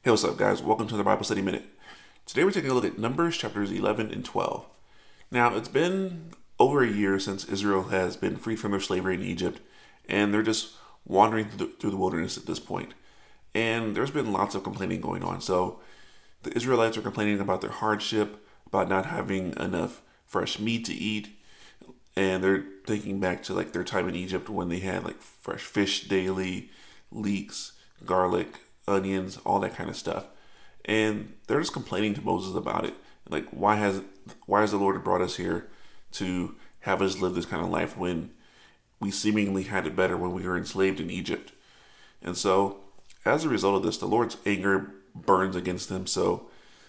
Hey, what's up, guys? Welcome to the Bible Study Minute. Today we're taking a look at Numbers chapters 11 and 12. Now, it's been over a year since Israel has been freed from their slavery in Egypt, and they're just wandering through the wilderness at this point. And there's been lots of complaining going on. So the Israelites are complaining about their hardship, about not having enough fresh meat to eat, and they're thinking back to like their time in Egypt when they had like fresh fish daily, leeks, garlic, onions, all that kind of stuff. And they're just complaining to Moses about it. Like, why has the Lord brought us here to have us live this kind of life when we seemingly had it better when we were enslaved in Egypt? And so, as a result of this, the Lord's anger burns against them. So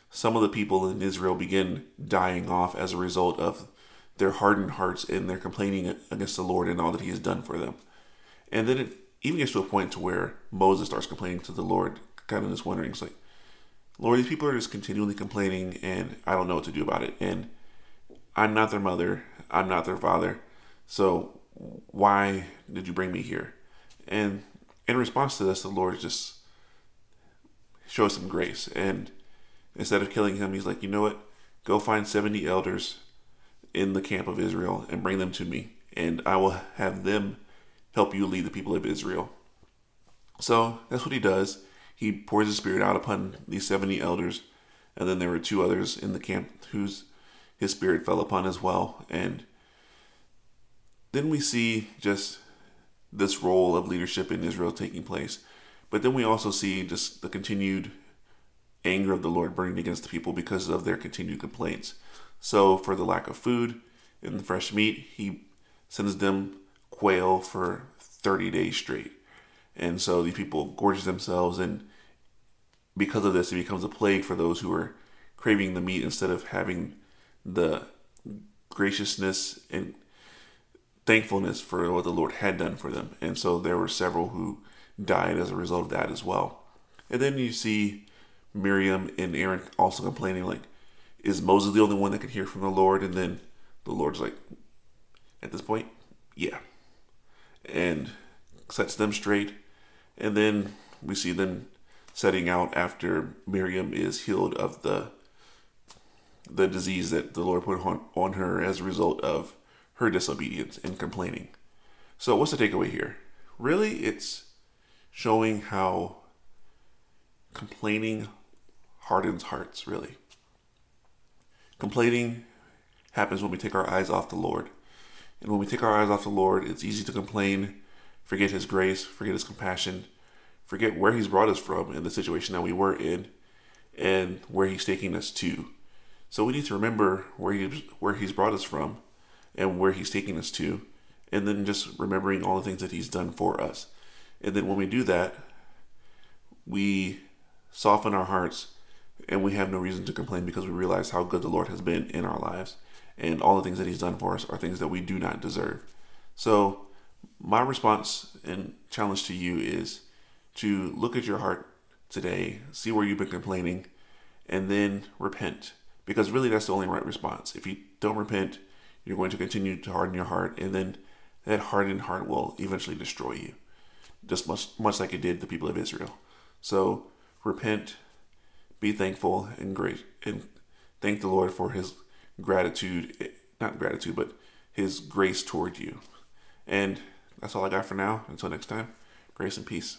some of the people in Israel begin dying off as a result of their hardened hearts and their complaining against the Lord and all that He has done for them. And then it even gets to a point to where Moses starts complaining to the Lord, kind of just wondering, it's like, Lord, these people are just continually complaining and I don't know what to do about it. And I'm not their mother. I'm not their father. So why did you bring me here? And in response to this, the Lord just shows some grace. And instead of killing him, he's like, you know what? Go find 70 elders in the camp of Israel and bring them to me. And I will have them help you lead the people of Israel. So that's what he does. He pours his spirit out upon these 70 elders. And then there were two others in the camp whose his spirit fell upon as well. And then we see just this role of leadership in Israel taking place. But then we also see just the continued anger of the Lord burning against the people because of their continued complaints. So for the lack of food and fresh meat, he sends them quail for 30 days straight. And so these people gorge themselves, and because of this, it becomes a plague for those who are craving the meat instead of having the graciousness and thankfulness for what the Lord had done for them. And so there were several who died as a result of that as well. And then you see Miriam and Aaron also complaining, like, is Moses the only one that can hear from the Lord? And then the Lord's like, at this point, yeah. And sets them straight. And then we see them setting out after Miriam is healed of the disease that the Lord put on her as a result of her disobedience and complaining. So what's the takeaway here? Really, it's showing how complaining hardens hearts, really. Complaining happens when we take our eyes off the Lord. And when we take our eyes off the Lord, it's easy to complain, forget His grace, forget His compassion, forget where He's brought us from and the situation that we were in and where He's taking us to. So we need to remember where He's brought us from and where He's taking us to, and then just remembering all the things that He's done for us. And then when we do that, we soften our hearts and we have no reason to complain because we realize how good the Lord has been in our lives. And all the things that He's done for us are things that we do not deserve. So my response and challenge to you is to look at your heart today, see where you've been complaining, and then repent. Because really that's the only right response. If you don't repent, you're going to continue to harden your heart, and then that hardened heart will eventually destroy you. Just much like it did the people of Israel. So repent, be thankful and great, and thank the Lord for His not gratitude, but His grace toward you. And that's all I got for now. Until next time, grace and peace.